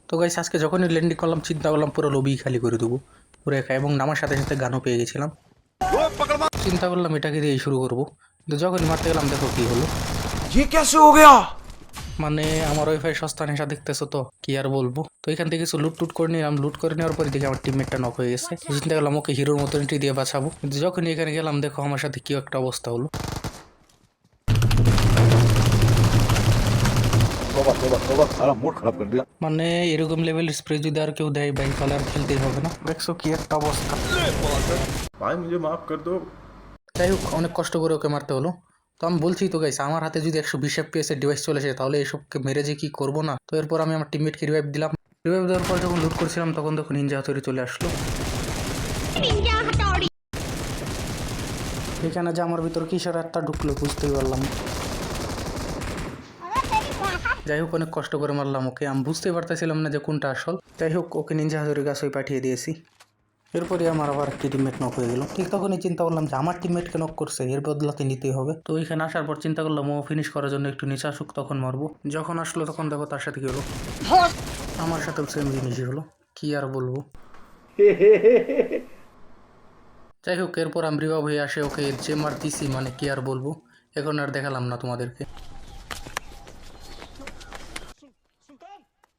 তো গাইস আজকে যখনই ল্যান্ডিং করলাম চিন্তা করলাম পুরো লবি খালি করে দেবো পুরো একা, এবং নামার সাথে সাথে গানও পেয়ে গেছিলাম। চিন্তা করলাম এটাকে দিয়েই শুরু করবো, কিন্তু যখনই মারতে গেলাম দেখো কি হলো। ये कैसे हो गया? মানে আমার ওয়াইফাই সস্তা নেশা দেখতেছো তো, কি আর বলবো। তো এখান থেকে কিছু লুট টুট করে নিলাম, লুট করে নেওয়ার পরে দেখি আমার টিমমেটটা নক হয়ে গেছে। চিন্তা করলাম ওকে হিরোর মতো এন্ট্রি দিয়ে বাঁচাবো, কিন্তু যখনই এখানে গেলাম দেখো আমার সাথে কি একটা অবস্থা হলো। सारा मूड खराब कर दिया। মানে এরকম লেভেলের স্প্রে যদি আর কেউ দেয় ভাই তাহলে আর খেলতেই হবে না। দেখছো কি একটা অবস্থা। भाई मुझे माफ कर दो। যাই হোক অনেক কষ্ট করে ওকে মারতে হলো। তো আমি বলছি তো গাইস, আমার হাতে যদি 120 FPS এর ডিভাইস চলে আসে তাহলে এসবকে মেরে যে কি করবো না। তো এরপর আমি আমার টিমমেটকে রিভাইভ দিলাম। রিভাইভ দেওয়ার পর যখন লুট করছিলাম তখন দেখো নিনজা হাতুড়ি চলে আসলো। এখানে যে আমার ভিতর কিসের একটা ঢুকলো বুঝতেই পারলাম না। যাই হোক অনেক কষ্ট করে মারলাম ওকে, আমি বুঝতেই পারতেছিলাম না যে কোনটা আসল। যাই হোক ওকে নিনজা হাতুড়ি গাছই পাঠিয়ে দিয়েছি। এরপরে আমার আবার একটি টিমমেট নক হয়ে গেল। ঠিক তখনই চিন্তা করলাম যে আমার টিমমেটকে নক করছে, এর বদলাতে নিতেই হবে। তো এখানে আসার পর চিন্তা করলাম ও ফিনিশ করার জন্য একটু নিচে আসুক তখন মারবো। যখন আসলো তখন দেখো তার সাথে কি হলো, আমার সাথেও সেম জিনিসই হলো, কি আর বলবো। যাই হোক এরপর আমি রিভাইভ হয়ে আসে ওকে যে মার দিছি, মানে কি আর বলবো, এখন আর দেখালাম না তোমাদেরকে।